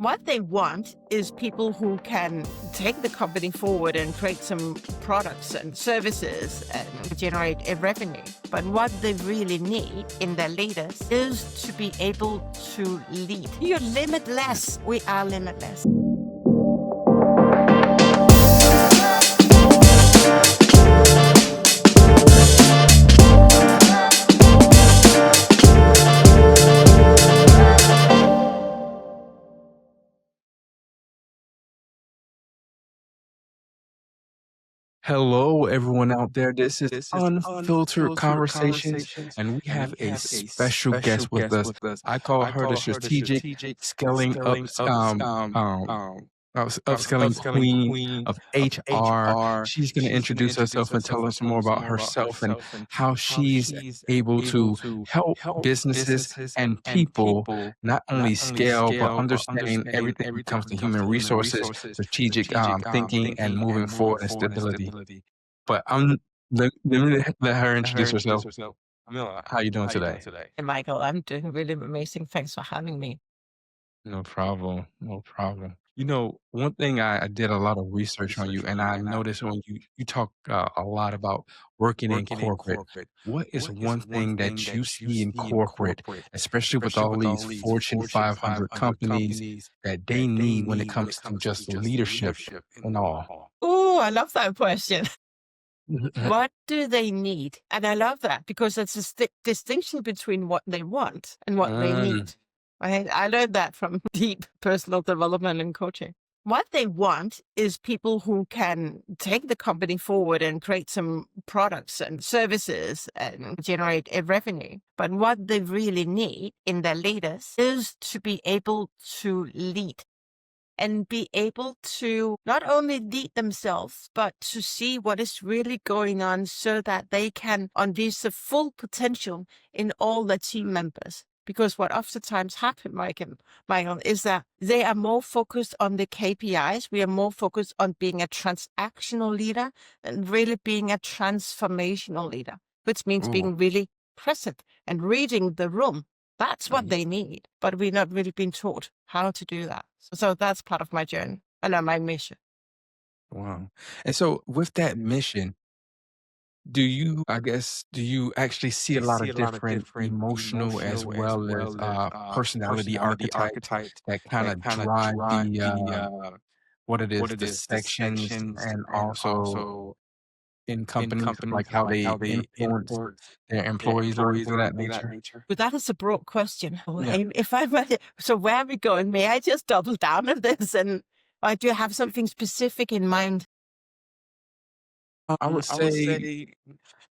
What they want is people who can take the company forward and create some products and services and generate a revenue. But what they really need in their leaders is to be able to lead. You're limitless. We are limitless. Hello, everyone out there. This is Unfiltered Conversations, and we have a special guest with us. I call her the strategic scaling up, upscaling queen of HR. She's going to introduce herself and tell us more about herself and how she's able to help businesses and people not only scale, but understanding everything when it comes to human resources, strategic thinking, and moving forward and stability. But let me let her introduce herself. Camilla, how you doing today? And Michael, I'm doing really amazing. Thanks for having me. No problem. No problem. You know, one thing I did a lot of research on you, and I noticed when you talk a lot about working in corporate. What is one thing that you see in corporate, especially with all these Fortune 500 companies, that they need when it comes to just leadership and all? Oh, I love that question. What do they need? And I love that because it's a distinction between what they want and what they need. I learned that from deep personal development and coaching. What they want is people who can take the company forward and create some products and services and generate a revenue. But what they really need in their leaders is to be able to lead and be able to not only lead themselves, but to see what is really going on so that they can unleash the full potential in all the team members. Because what oftentimes happens, Michael, is that they are more focused on the KPIs. We are more focused on being a transactional leader and really being a transformational leader, which means being really present and reading the room. That's what they need, but we're not really being taught how to do that. So that's part of my journey and my mission. Wow. And so with that mission, do you actually see a lot of different emotional as well as personality archetypes that kind of drive what it is, the sections, and also in companies, like how they influence their employees or anything of that nature? But that is a broad question. Yeah. And if I were so where are we going? May I just double down on this? And or do you have something specific in mind? I would say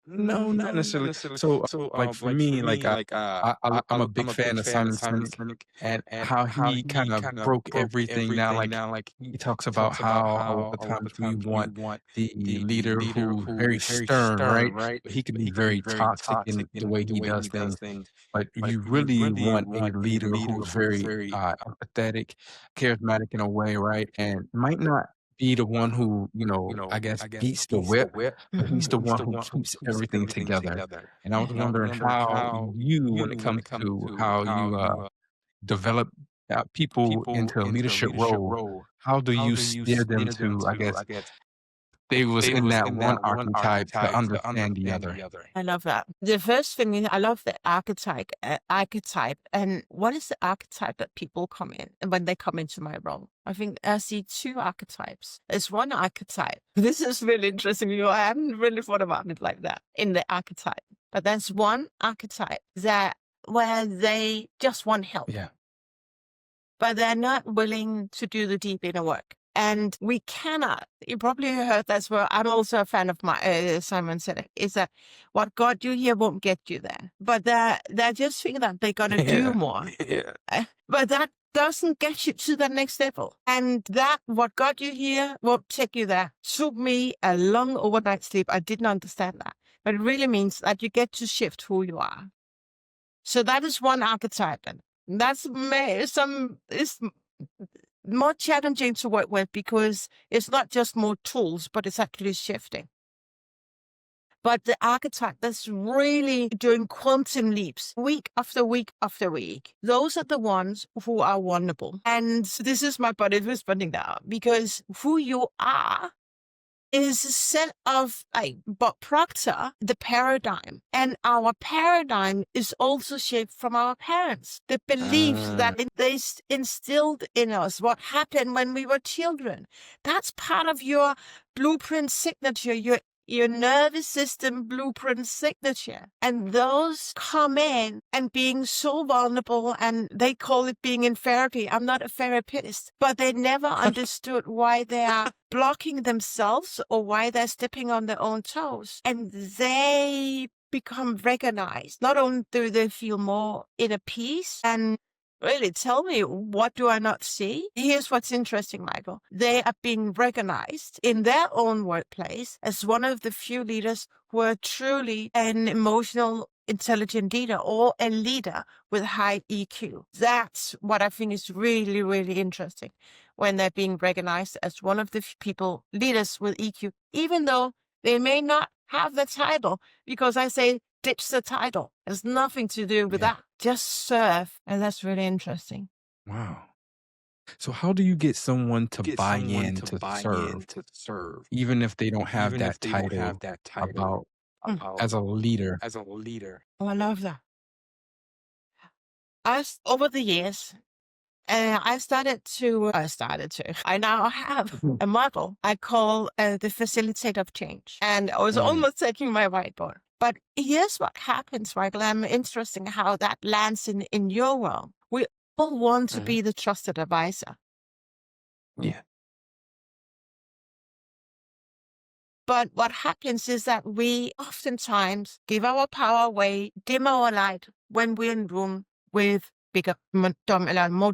no, not necessarily. So, like for me, like I'm a big fan of Simon Sinek and how he kind of broke everything down. Like he talks about how a lot of times we want the leader who's very stern, right? But he can be very toxic in the way he does things. But you really want a leader who's very empathetic, charismatic in a way, right? And might not be the one who, I guess beats the whip, but he's the one who keeps everything together. And I was wondering how you, when it comes to how you develop people into a leadership role, how do you steer them to, I guess, they was in that one archetype to understand the other? I love that. The first thing is I love the archetype. And what is the archetype that people come in when they come into my role? I think I see two archetypes. There's one archetype. This is really interesting. I haven't really thought about it like that in the archetype. But there's one archetype where they just want help. Yeah. But they're not willing to do the deep inner work. And we cannot, you probably heard that's where I'm also a fan of my Simon Sinek, is that what got you here won't get you there. But they're just thinking that they're going to do more. But that doesn't get you to the next level. And that what got you here won't take you there. Took me a long overnight sleep. I didn't understand that. But it really means that you get to shift who you are. So that is one archetype. And that's it's more challenging to work with because it's not just more tools, but it's actually shifting. but the archetype that's really doing quantum leaps week after week after week, those are the ones who are vulnerable. And this is my body responding now, because who you are is a set of, like Bob Proctor, the paradigm. And our paradigm is also shaped from our parents. The beliefs that they instilled in us, what happened when we were children. That's part of your blueprint signature, your nervous system blueprint signature. And those come in and being so vulnerable, and they call it being in therapy. I'm not a therapist, but they never understood why they are blocking themselves or why they're stepping on their own toes. And they become recognized. Not only do they feel more inner peace and really tell me, what do I not see? Here's what's interesting, Michael. They are being recognized in their own workplace as one of the few leaders who are truly an emotional, intelligent leader, or a leader with high EQ. That's what I think is really, really interesting, when they're being recognized as one of the leaders with EQ, even though they may not have the title, because I say, ditch the title. It has nothing to do with that. Just serve. And that's really interesting. Wow. So how do you get someone to buy in to serve, even if they don't have that title about as a leader? Oh, I love that. Over the years, I now have a model I call the facilitator of change. And I was almost taking my whiteboard. But here's what happens, Michael. I'm interested how that lands in your world. We all want to be the trusted advisor. Yeah. But what happens is that we oftentimes give our power away, dim our light when we're in room with more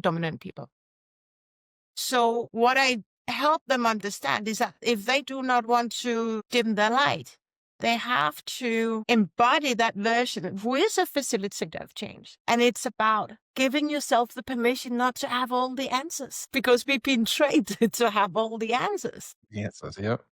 dominant people. So what I help them understand is that if they do not want to dim their light, they have to embody that version who is a facilitator of change. And it's about giving yourself the permission not to have all the answers, because we've been trained to have all the answers. Yep.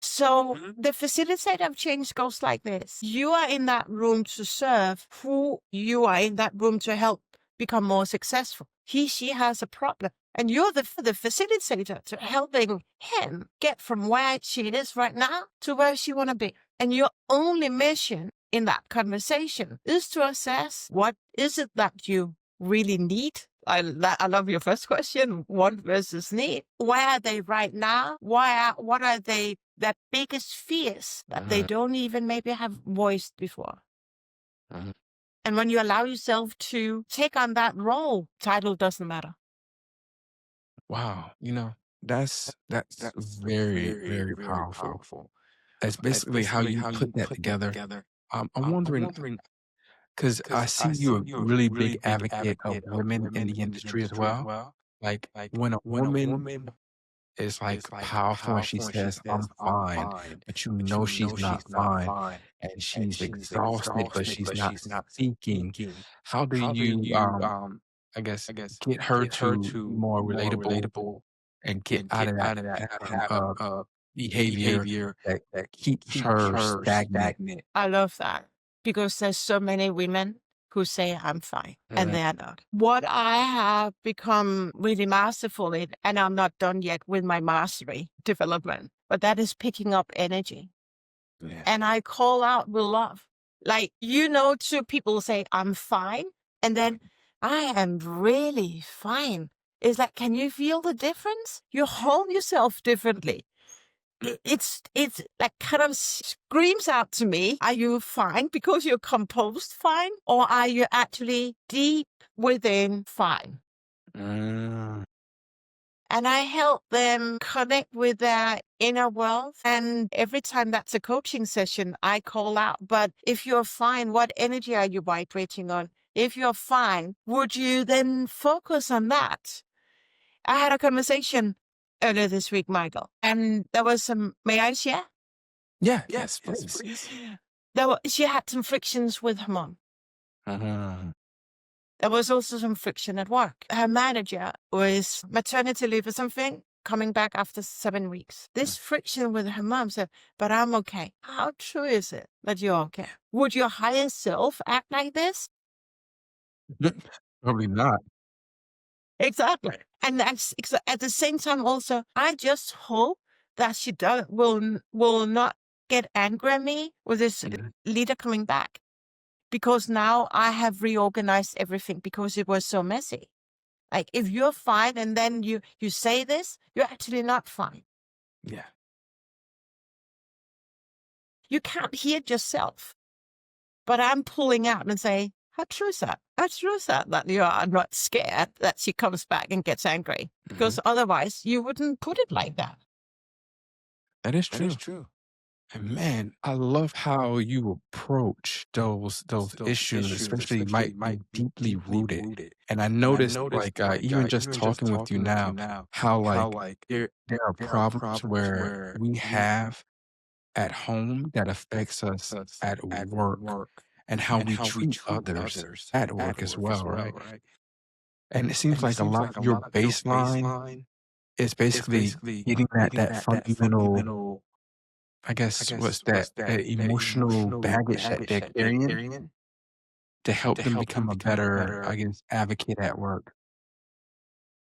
So the facilitator of change goes like this. You are in that room to serve who you are in that room to help become more successful. She has a problem. And you're the facilitator to helping him get from where she is right now to where she want to be. And your only mission in that conversation is to assess, what is it that you really need? I love your first question, want versus need. Where are they right now? What are their biggest fears that they don't even maybe have voiced before? And when you allow yourself to take on that role, title doesn't matter. Wow. That's very, very powerful. That's basically how you put that together. I'm wondering, because I see you a really big advocate of women in the industry as well. Like when a woman is like powerful and she says, "I'm fine," but she's not fine, and she's exhausted, but she's not speaking. How do you, I guess, get her to be more relatable and get out of that pattern of behavior that keeps her stagnant? I love that, because there's so many women who say I'm fine, and they are not. What I have become really masterful in, and I'm not done yet with my mastery development, but that is picking up energy. Yeah. And I call out with love. Like, two people say I'm fine, and then I am really fine. It's like, can you feel the difference? You hold yourself differently. It's like kind of screams out to me, are you fine because you're composed fine? Or are you actually deep within fine? And I help them connect with their inner world. And every time that's a coaching session, I call out, but if you're fine, what energy are you vibrating on? If you're fine, would you then focus on that? I had a conversation earlier this week, Michael, and there was some, may I share? Yeah, yes, please. She had some frictions with her mom. There was also some friction at work. Her manager was maternity leave or something, coming back after 7 weeks. This friction with her mom said, but I'm okay. How true is it that you're okay? Would your higher self act like this? Probably not. Exactly. And that's at the same time also, I just hope that she will not get angry at me with this leader coming back. Because now I have reorganized everything because it was so messy. Like if you're fine and then you say this, you're actually not fine. Yeah. You can't hear it yourself. But I'm pulling out and saying, how true is that? How true is that you are not scared that she comes back and gets angry? Because otherwise you wouldn't put it like that. That is true. And man, I love how you approach those issues, especially might be deeply rooted. And I noticed, like, even just talking with you now, how like there are problems where we have at home that affects us at work, and how we treat others at work as well, right? And it seems like a lot of your baseline is basically getting that fundamental, I guess, what's that emotional baggage that they're carrying to help them become a better, I guess, advocate at work.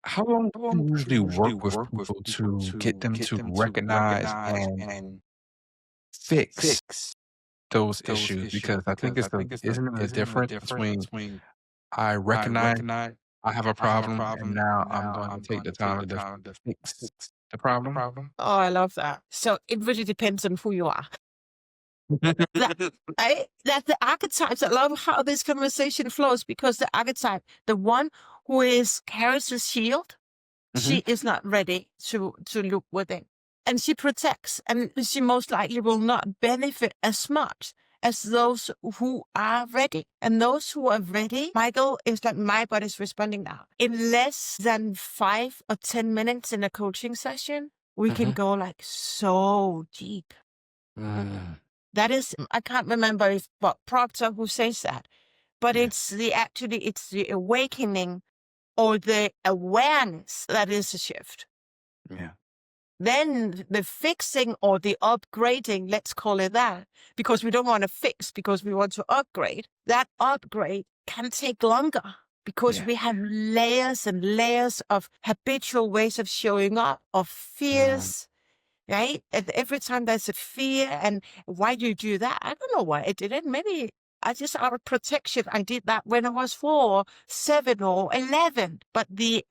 How long do you usually work with people to get them to recognize and fix those issues? Because I think isn't it the difference between I recognize I have a problem and now I'm going to take the time to fix the problem? Oh, I love that. So it really depends on who you are. That the archetypes, I love how this conversation flows, because the archetype, the one who carries the shield, she is not ready to look within. And she protects, and she most likely will not benefit as much as those who are ready. And those who are ready, Michael, is like my body's responding now. In less than 5 or 10 minutes in a coaching session, we can go like so deep. That is, I can't remember if Proctor who says that, but it's the awakening or the awareness that is a shift. Yeah. Then the fixing or the upgrading, let's call it that, because we don't want to fix, because we want to upgrade. That upgrade can take longer because we have layers and layers of habitual ways of showing up, of fears, right? And every time there's a fear, and why do you do that? I don't know why I did it. Maybe I just, out of protection, I did that when I was 4, 7, or 11. But the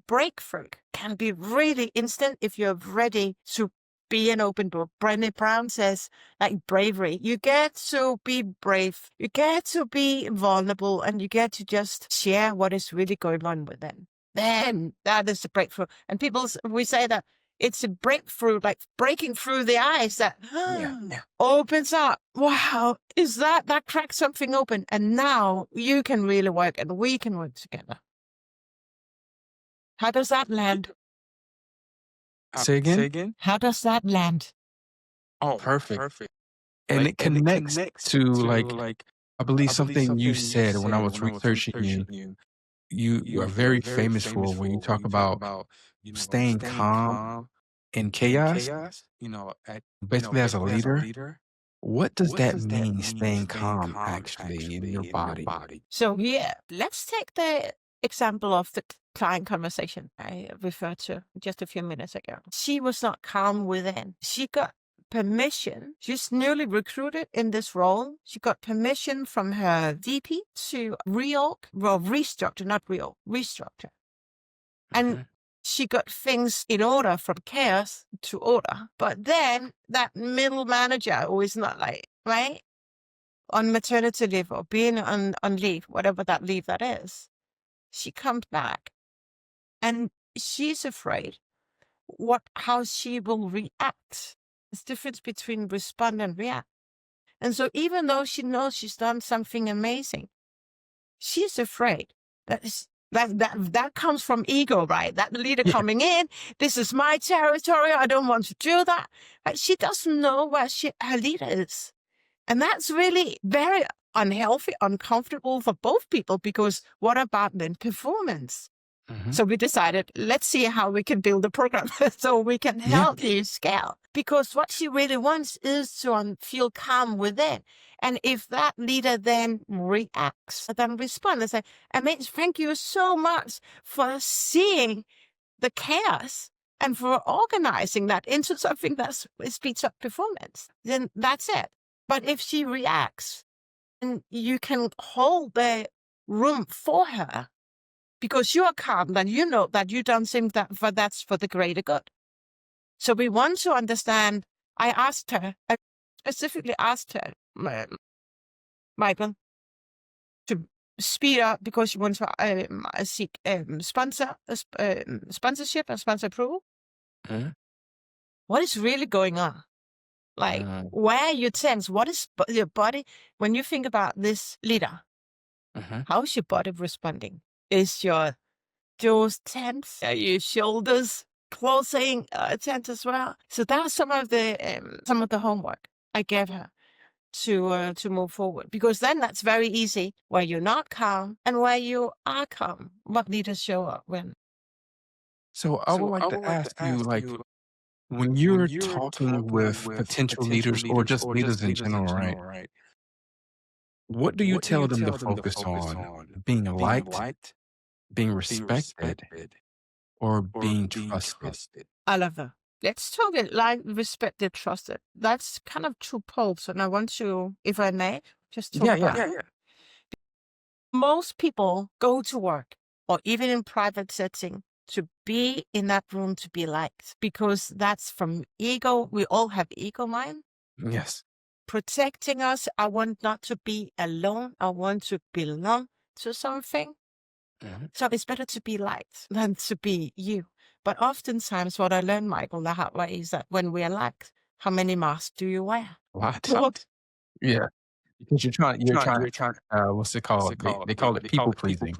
breakthrough can be really instant if you're ready to be an open book. Brené Brown says, like bravery, you get to be brave, you get to be vulnerable, and you get to just share what is really going on with them. Then that is the breakthrough. And we say that it's a breakthrough, like breaking through the ice that opens up. Wow, is that cracks something open? And now you can really work, and we can work together. How does that land? Say again? How does that land? Oh, perfect. And it connects to like I believe something you said when I was researching you. You are very famous for when you talk about staying calm in chaos. Basically, as a leader, what does that mean, staying calm actually in your body? So let's take the example of the client conversation I referred to just a few minutes ago. She was not calm within. She got permission. She's newly recruited in this role. She got permission from her VP to restructure, not reorg, restructure. And she got things in order from chaos to order. But then that middle manager who is not like, right, on maternity leave or being on leave, whatever that leave that is, she comes back and she's afraid how she will react. There's difference between respond and react. And so even though she knows she's done something amazing, she's afraid that comes from ego, right? That leader coming in, this is my territory, I don't want to do that. But she doesn't know where her leader is. And that's really very unhealthy, uncomfortable for both people, because what about then performance? Mhm. So we decided, let's see how we can build a program so we can Yeah. help you scale. Because what she really wants is to feel calm within. And if that leader then reacts, then respond and say, I mean, thank you so much for seeing the chaos and for organizing that into something that speeds up performance, then that's it. But if she reacts, and you can hold the room for her because you are calm, then you know that you don't think that's for the greater good. So we want to understand. I specifically asked her, Michael, to speed up because she wants to seek sponsorship and sponsor approval. Mhm. What is really going on? Like, Mm. where are you tense? What is your body? When you think about this leader, Mhm. how is your body responding? Is your jaws tense? Are your shoulders closing tense as well? So that's some of the homework I gave her to move forward, because then that's very easy where you're not calm and where you are calm. What leaders show up when? So I would like to ask you, like, when you're talking with potential leaders or just leaders in general, right? What do you tell them to focus on? Being liked, being respected, or being trusted? I love her. Let's talk it like respected, trusted. That's kind of two poles, and I want to, if I may, just talk Yeah, about yeah. it. Most people go to work or even in private setting to be in that room to be liked, because that's from ego. We all have ego mind Yes. protecting us. I want not to be alone. I want to belong to something. Mhm. So it's better to be liked than to be you. But oftentimes what I learned, Michael, the hard way is that when we are liked, how many masks do you wear? What? What? Yeah, because you're trying, what's it called? They call it people pleasing.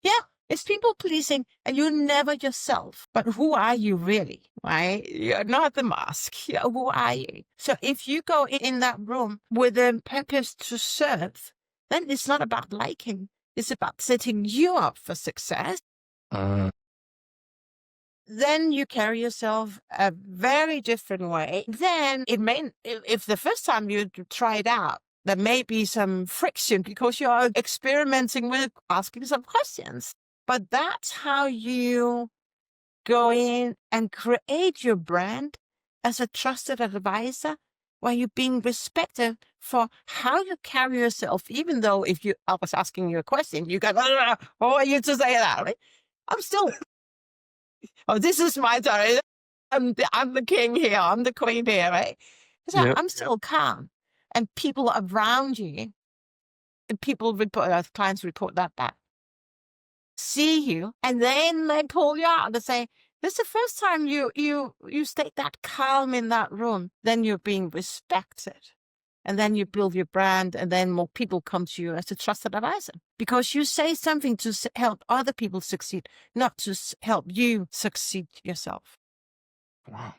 Yeah, it's people pleasing, and you're never yourself. But who are you really? Right? You're not the mask. Yeah, who are you? So if you go in that room with a purpose to serve, then it's not about liking. It's about setting you up for success. Mm. Then you carry yourself a very different way. Then it may, if the first time you try it out, there may be some friction because you're experimenting with asking some questions. But that's how you go in and create your brand as a trusted advisor, where you're being respected for how you carry yourself, even though I was asking you a question, you go, "Oh, are you to say that?" Right? I'm still, oh, this is my turn. I'm the king here. I'm the queen here, right? So Yep. I'm still calm. And people around you, and people report, clients report that back, see you, and then they pull you out and say, this is the first time you stayed that calm in that room. Then you're being respected. And then you build your brand, and then more people come to you as a trusted advisor because you say something to help other people succeed, not to help you succeed yourself. Wow.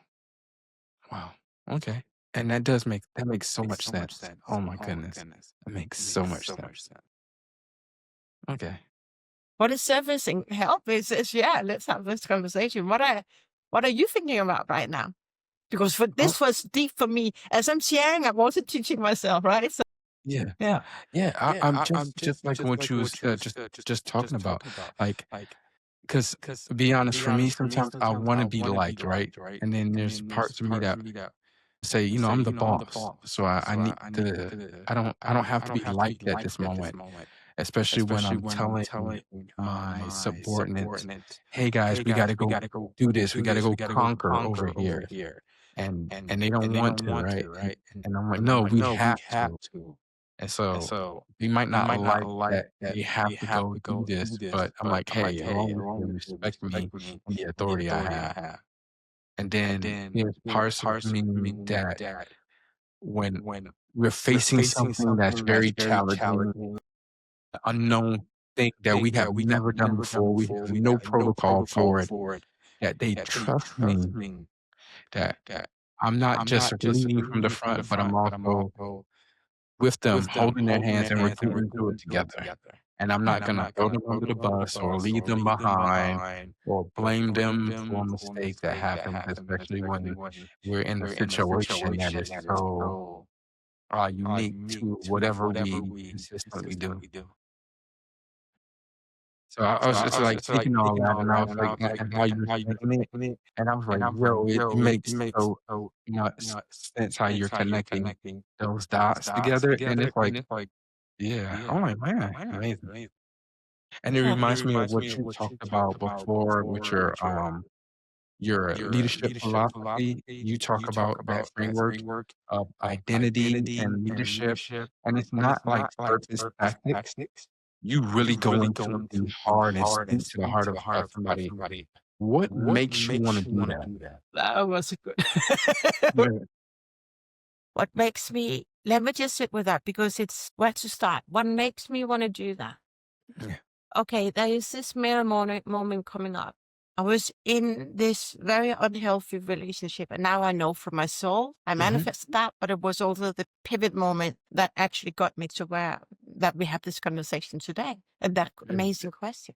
Wow. Okay. And that makes so much sense. Oh my goodness. That makes so much sense. Okay. What is servicing help is yeah, let's have this conversation. What are you thinking about right now? Because Oh, this was deep for me. As I'm sharing, I'm also teaching myself, right? So yeah. yeah. Yeah, I'm just like what you was just talking about. Like, because to be honest, for me, sometimes I want to be liked, right? And then there's parts of me that say, I'm the boss, so I need to. I don't have to be liked at this moment, especially when I'm telling my subordinates, "Hey guys, we got to go do this. We got to go conquer over here," and they don't want to, right? And I'm like, "No, we have to." And so we might not like that they have to go do this, but I'm like, "Hey, along with them, respect me and the authority I have." And then there's parts of me that when we're facing something that's very challenging, unknown thing that we have never done before, we have no protocol for it, that they trust me, that I'm not just leading from the front, but I'm also with them, holding their hands, and we're getting through it together. and I'm not gonna throw them under the bus or leave them behind or blame them for a mistake that happens, especially when we're in a situation that is so unique to whatever we consistently do. So I was just like taking all that, and I was like, and how you were saying it, and I was like, yo, it makes so much sense how you're connecting those dots together, and it's like, yeah, I'm like, man, amazing. And it Yeah. reminds me of what you talked about before with your leadership philosophy. You talk about that framework of identity and leadership, and it's not like surface tactics. You really go into the heart and speak to the heart of somebody. What makes you wanna do that? That was a good. Yeah. What makes me, let me just sit with that because it's where to start. What makes me want to do that? Yeah. Okay, there is this mirror moment coming up. I was in this very unhealthy relationship, and now I know from my soul, I manifested that, but it was also the pivot moment that actually got me to where that we have this conversation today, and that amazing question.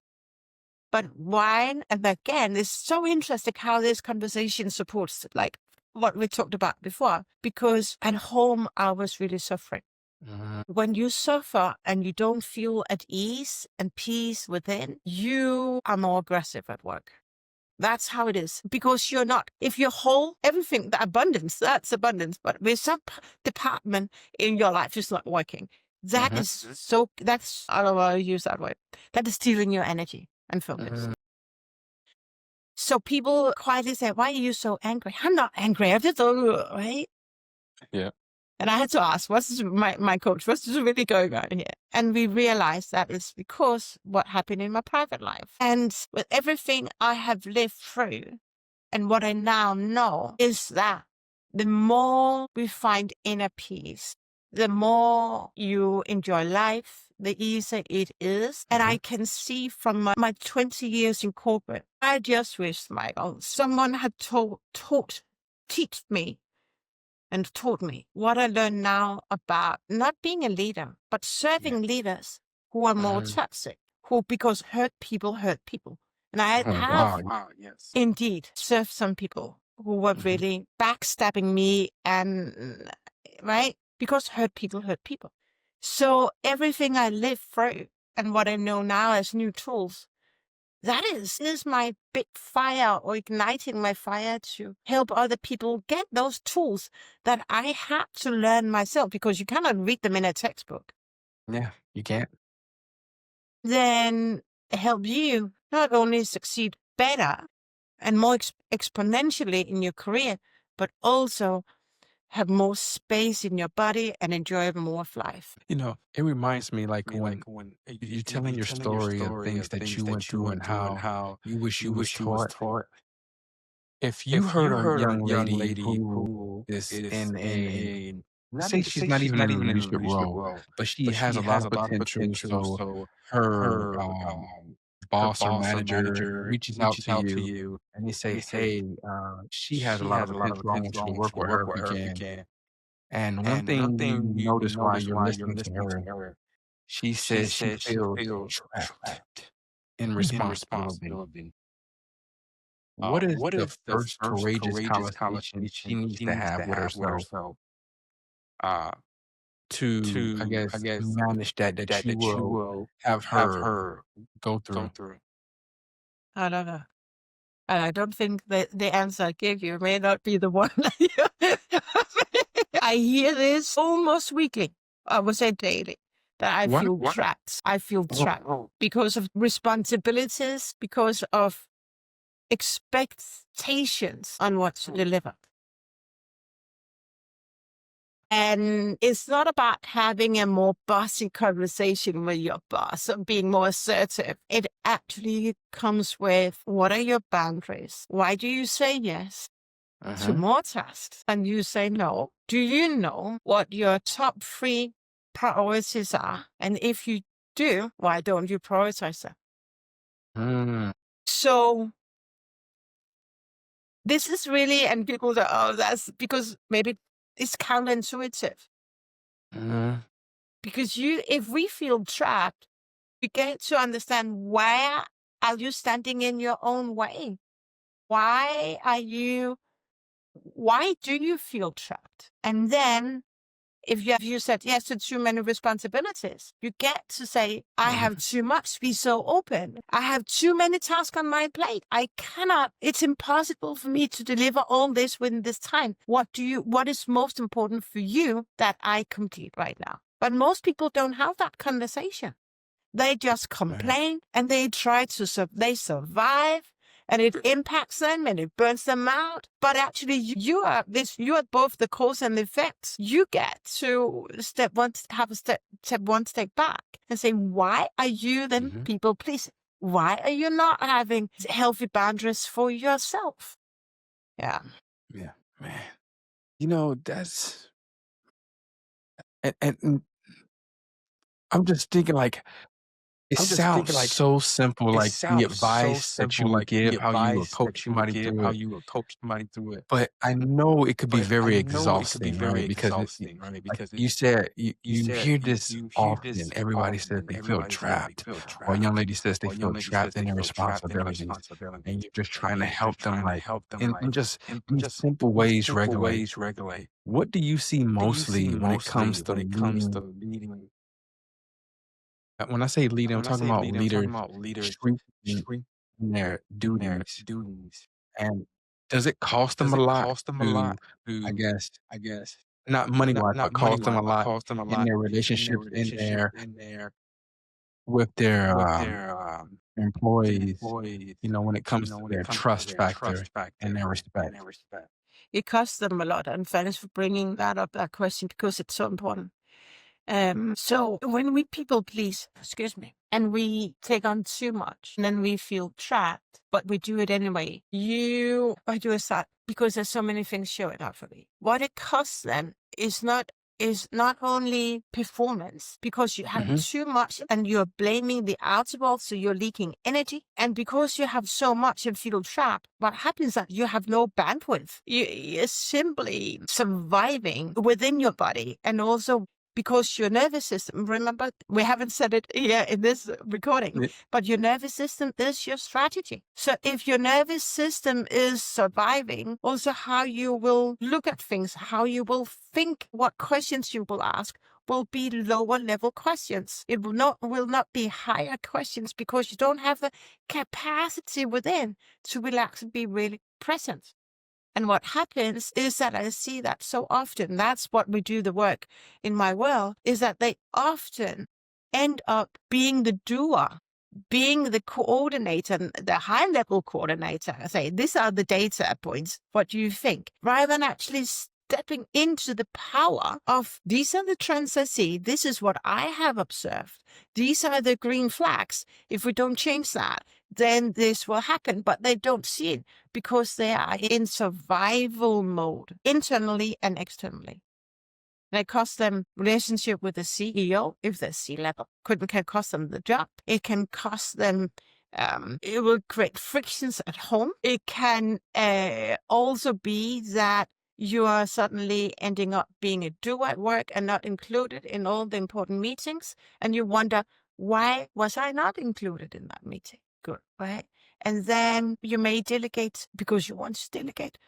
But why? And again, it's so interesting how this conversation supports like what we talked about before, because at home I was really suffering. When you suffer and you don't feel at ease and peace within, you are more aggressive at work. That's how it is. Because you're not, if you're whole, everything, the abundance, that's abundance. But with some department in your life is not working, that is so, that's, I don't want to use that word, that is stealing your energy and focus. So people quietly say, why are you so angry? I'm not angry. I just don't, right? Yeah. And I had to ask, what's my coach, what's really going on here? And we realized that it's because what happened in my private life. And with everything I have lived through, and what I now know is that the more we find inner peace, the more you enjoy life, the easier it is. And I can see from my 20 years in corporate, I just wish, Michael, someone had teach me and taught me what I learn now about not being a leader, but serving leaders who are more toxic, who, because hurt people. And I have indeed served some people who were really backstabbing me and, right? Because hurt people. So everything I lived through and what I know now as new tools, that is my big fire, or igniting my fire to help other people get those tools that I had to learn myself, because you cannot read them in a textbook. Yeah, you can't. Then help you not only succeed better and more exponentially in your career, but also have more space in your body and enjoy more of life. You know, it reminds me like when you're telling your story of things that you went through and how you wish you was taught. If you heard a young lady who is in let's say she's not even in a leadership role, but she has a lot of potential, so her boss or manager reaches out to you and they say, hey, she has a lot of potential. I want you to work with her if you can. And one thing you notice while you're listening to her, she says she feels trapped in responsibility. What is the first courageous conversation she needs to have with herself to, I guess, manage that you will have her go through? I don't know. And I don't think that the answer I gave you may not be the one. I hear this almost weekly. I would say daily. That I feel trapped. I feel trapped because of responsibilities, because of expectations on what to deliver. And it's not about having a more bossy conversation with your boss or being more assertive. It actually comes with, what are your boundaries? Why do you say yes to more tasks and you say no? Do you know what your top 3 priorities are? And if you do, why don't you prioritize them? So this is really, and people go, oh, that's because maybe it's counterintuitive. Because if we feel trapped, You get to understand, where are you standing in your own way? Why do you feel trapped? And then if you said yes to too many responsibilities, you get to say, I have too much. Be so open. I have too many tasks on my plate. It's impossible for me to deliver all this within this time. What is most important for you that I complete right now? But most people don't have that conversation. They just complain and they try to, they survive, and it impacts them and it burns them out. But actually you are both the cause and the effects. You get to step one step back and say, why are you then people pleasing? Why are you not having healthy boundaries for yourself? Yeah. Yeah, man. You know, that's and I'm just thinking, like, it sounds so simple, like the advice that you would give, how you would coach somebody through it. But I know it could be very exhausting, right? Because like you said, you hear this often. Everybody says they feel trapped, or a young lady says they feel trapped in their responsibilities, and you're just trying to help them, like, in just these simple ways regulate. What do you see mostly when it comes to leading? When I say leading, I'm talking about leaders shrinking in their duties. And does it cost them a lot to, I guess, not money-wise, but cost them a lot in their relationships, in their with their, employees, when it comes to their trust factor and their respect? It costs them a lot. And thanks for bringing that question, because it's so important. So when we people please, and we take on too much, and then we feel trapped, but we do it anyway. I do that because there's so many things showing up for me. What it costs them is not only performance, because you have too much and you're blaming the outer world, so you're leaking energy. And because you have so much and feel trapped, what happens is that you have no bandwidth. You're simply surviving within your body, and also because your nervous system, remember, we haven't said it here in this recording, but your nervous system is your strategy. So if your nervous system is surviving, also how you will look at things, how you will think, what questions you will ask will be lower level questions. It will not be higher questions, because you don't have the capacity within to relax and be really present. And what happens is that I see that so often, that's what we do the work in my world, is that they often end up being the doer, being the coordinator, the high level coordinator. I say, these are the data points. What do you think? Rather than actually stepping into the power of, these are the trends I see. This is what I have observed. These are the green flags. If we don't change that, then this will happen. But they don't see it because they are in survival mode, internally and externally. And it costs them relationship with the CEO, if they're C-level. It can cost them the job. It can cost them, it will create frictions at home. It can also be that you are suddenly ending up being a doer at work and not included in all the important meetings. And you wonder, why was I not included in that meeting? Good, right? And then you may delegate because you want to delegate,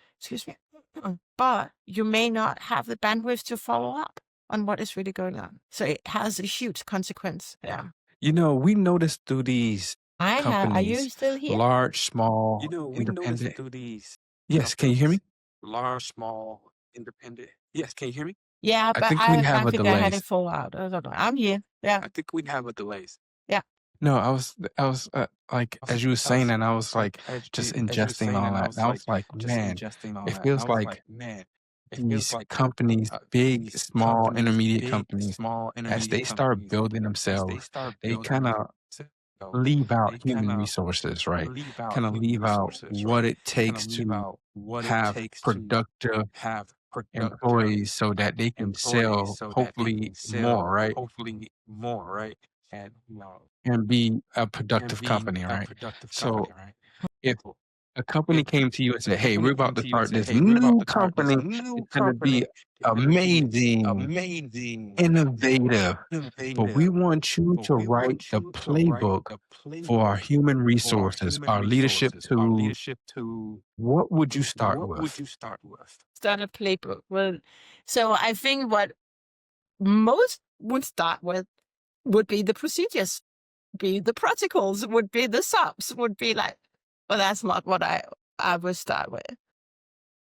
but you may not have the bandwidth to follow up on what is really going on. So it has a huge consequence. Yeah. We noticed through these Are you companies, still here? large, small, independent. Yes, can you hear me? Yeah, I but think we have I a think I had delay. it fall out. I don't know. I'm here. Yeah. Yeah. No, I was like, as you were saying that, I was like just ingesting all that. And I was like, man, it feels like these companies, big, small, intermediate companies, as they start building themselves, they kind of leave out human resources, right? Kind of leave out what it takes to have productive employees so that they can sell hopefully more, right? And be a productive company, right? So if a company came to you and said, "Hey, we're about to start this new company. It's going to be amazing, innovative, but we want you to write the playbook for our human resources, our leadership tools." What would you start with? Start a playbook. Well, so I think what most would start with would be the procedures, be the protocols, would be the subs, would be like, well, that's not what I would start with.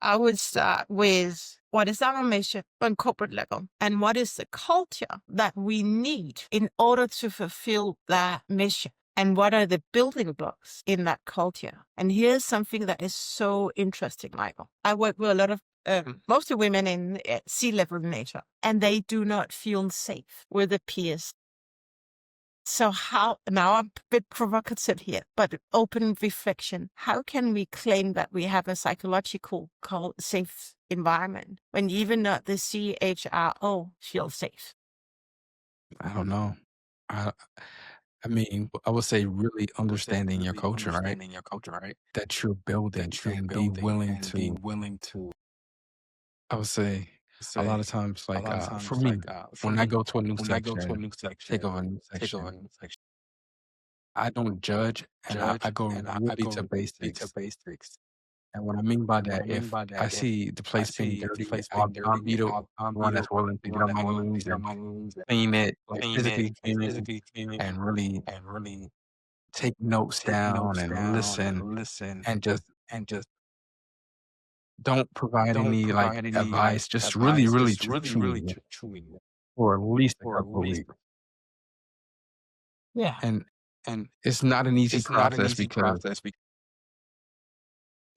I would start with what is our mission on corporate level and what is the culture that we need in order to fulfill that mission. And what are the building blocks in that culture? And here's something that is so interesting, Michael. I work with a lot of mostly women in C-level nature, and they do not feel safe with their peers. So how, now I'm a bit provocative here, but open reflection. How can we claim that we have a psychological safe environment when even not the CHRO feels safe? I don't know. I I mean, I would say really understanding your culture, right? That you're building and be willing to, I would say a lot of times, like, for me, when I go to a new section, take over a new section, I don't judge and I go really to basics. And what I mean by that, if I see the place being dirty, I'll be the one that's willing to get on my knees and clean it, like physically clean it, and really take notes down and listen and just don't provide any like advice, just really to chew it for at least a couple of weeks. Yeah. And it's not an easy process because,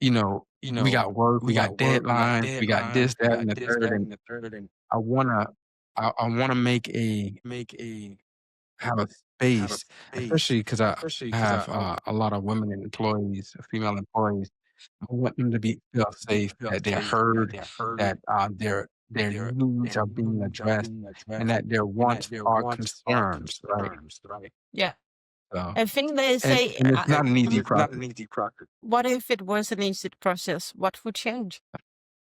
you know, we got work, we got deadlines, we got this, that, and the third. And I wanna I wanna have a space, especially because I have a lot of women employees, female employees. I want them to feel safe, that they're heard, that their needs are being addressed, and that their wants are concerns, right? Yeah. So, I think they say, and it's not an easy process. what if it was an easy process? What would change?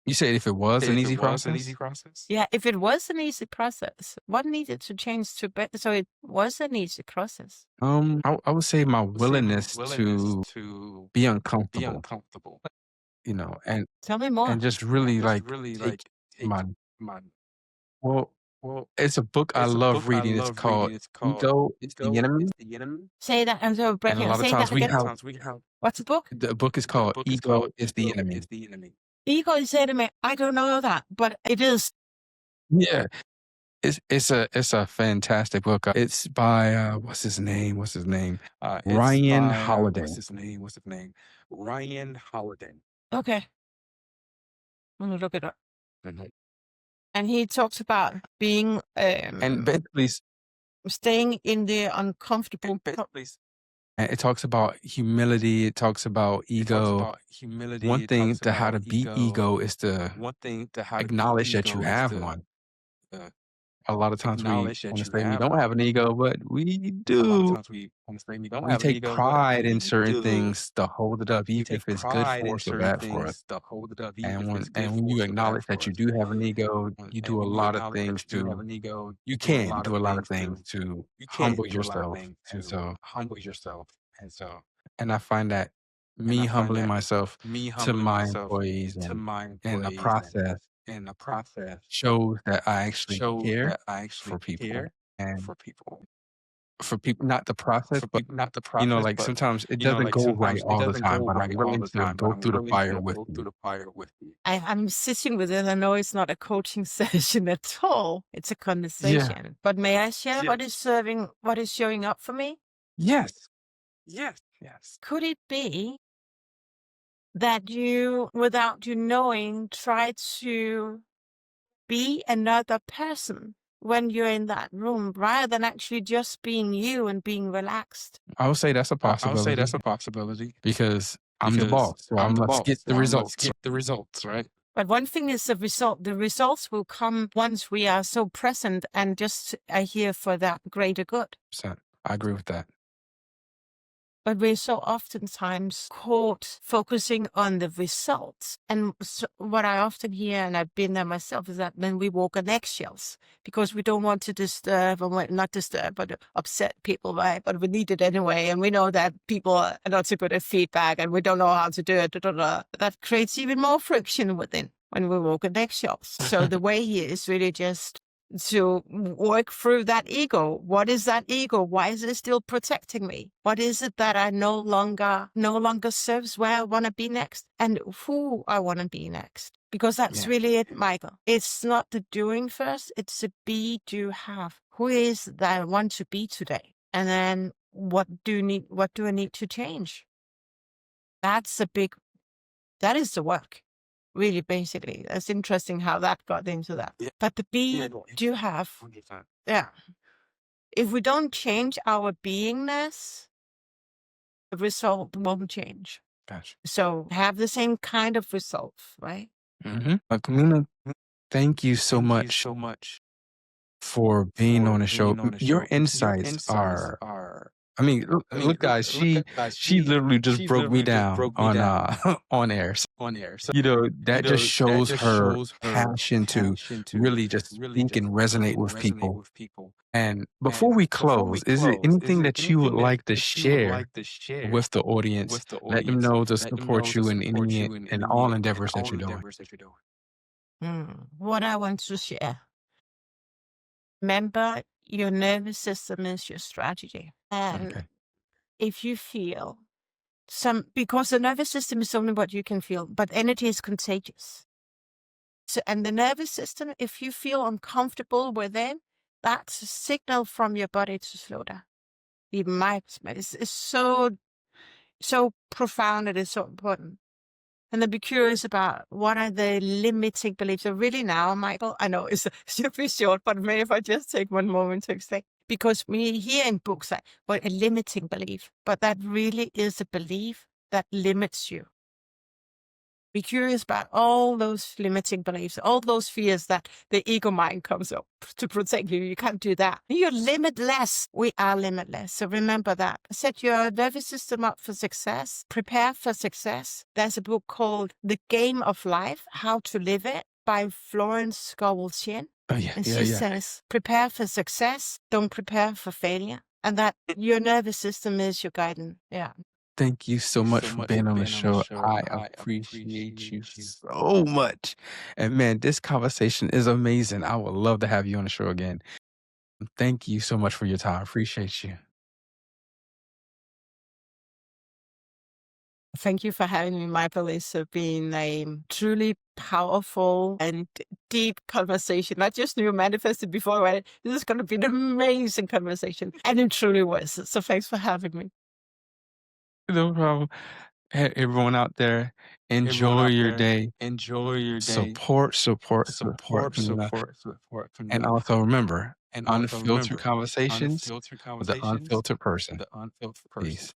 You said if it was an easy process? Yeah, if it was an easy process, what needed to change to better so it was an easy process? I would say my willingness to be uncomfortable, you know, Tell me more. and just really like take my well, it's a book I love reading. It's called Ego is the Enemy. Say that. I'm so And a breaking. lot of Say times that again. What's the book? the book is called Ego is the Enemy. Ego is the enemy. I don't know that, but it is. Yeah. It's a fantastic book. It's by what's his name? Ryan Holiday. Okay. I'm going to look it up. And he talks about being, And basically staying in the uncomfortable. and it talks about humility, it talks about ego. One thing to how to beat ego is to acknowledge that you have one. A lot of times we want to say we don't have an ego, but we do. We take pride in certain things to hold it up, even if it's good for us or bad for us. And when you acknowledge that you do have an ego, you do a lot of things to you can do a lot of things to humble yourself. And so and I find that me humbling myself to my employees and in the process shows that I actually care for people and for people, not the process, but you know, like sometimes it doesn't go right all the time, but I'm willing to go through the fire with you. I'm sitting with it. I know it's not a coaching session at all. It's a conversation. But may I share what is showing up for me? Yes. Could it be that you, without you knowing, try to be another person when you're in that room rather than actually just being you and being relaxed? I would say that's a possibility because I'm the boss. So let's get the results, right? But one thing is the result. The results will come once we are so present and just are here for that greater good. I agree with that. But we're so oftentimes caught focusing on the results. And what I often hear, and I've been there myself, is that then we walk on eggshells because we don't want to disturb, or not disturb, but upset people, right? But we need it anyway. And we know that people are not so good at feedback and we don't know how to do it. That creates even more friction within when we walk on eggshells. So the way here is really just to work through that ego. What is that ego? Why is it still protecting me? What is it that I no longer serves where I want to be next and who I want to be next? Because that's really it, Michael. It's not the doing first, it's the be, do, have. Who is that I want to be today? And then what do I need to change? That is the work. Really, basically. That's interesting how that got into that. Yeah. But the be, do, have. 100%. Yeah. If we don't change our beingness, the result won't change. Gotcha. So have the same kind of result, right? Camilla, thank you so much for being on the show. Your insights are, I mean, look, guys, she literally just broke me down on on air. So, that just shows her passion to really just speak and resonate with people. And before we close, is there anything that you would like to share with the audience? Let them know to support you in any and all endeavors that you're doing. What I want to share. Remember, your nervous system is your strategy. And if you feel because the nervous system is only what you can feel, but energy is contagious. So, and the nervous system, if you feel uncomfortable within, that's a signal from your body to slow down. Even my perspective is so profound. It is so important. And then be curious about what are the limiting beliefs. So really now, Michael, I know it's super short, but maybe if I just take one moment to explain. Because we hear in books that, well, a limiting belief, but that really is a belief that limits you. Be curious about all those limiting beliefs, all those fears that the ego mind comes up to protect you. You can't do that. You're limitless. We are limitless. So remember that. Set your nervous system up for success. Prepare for success. There's a book called The Game of Life, How to Live It by Florence Scovel-Shinn. And she says, prepare for success. Don't prepare for failure. And that your nervous system is your guidance. Yeah. Thank you so much for being on the show. I appreciate you so much. And man, this conversation is amazing. I would love to have you on the show again. Thank you so much for your time. Appreciate you. Thank you for having me, Michael. It's been a truly powerful and deep conversation. Not just you manifested before, right? This is going to be an amazing conversation. And it truly was. So thanks for having me. No problem. Hey, everyone out there, enjoy your day. Support Camilla. And also remember, unfiltered conversations with the unfiltered person. Peace.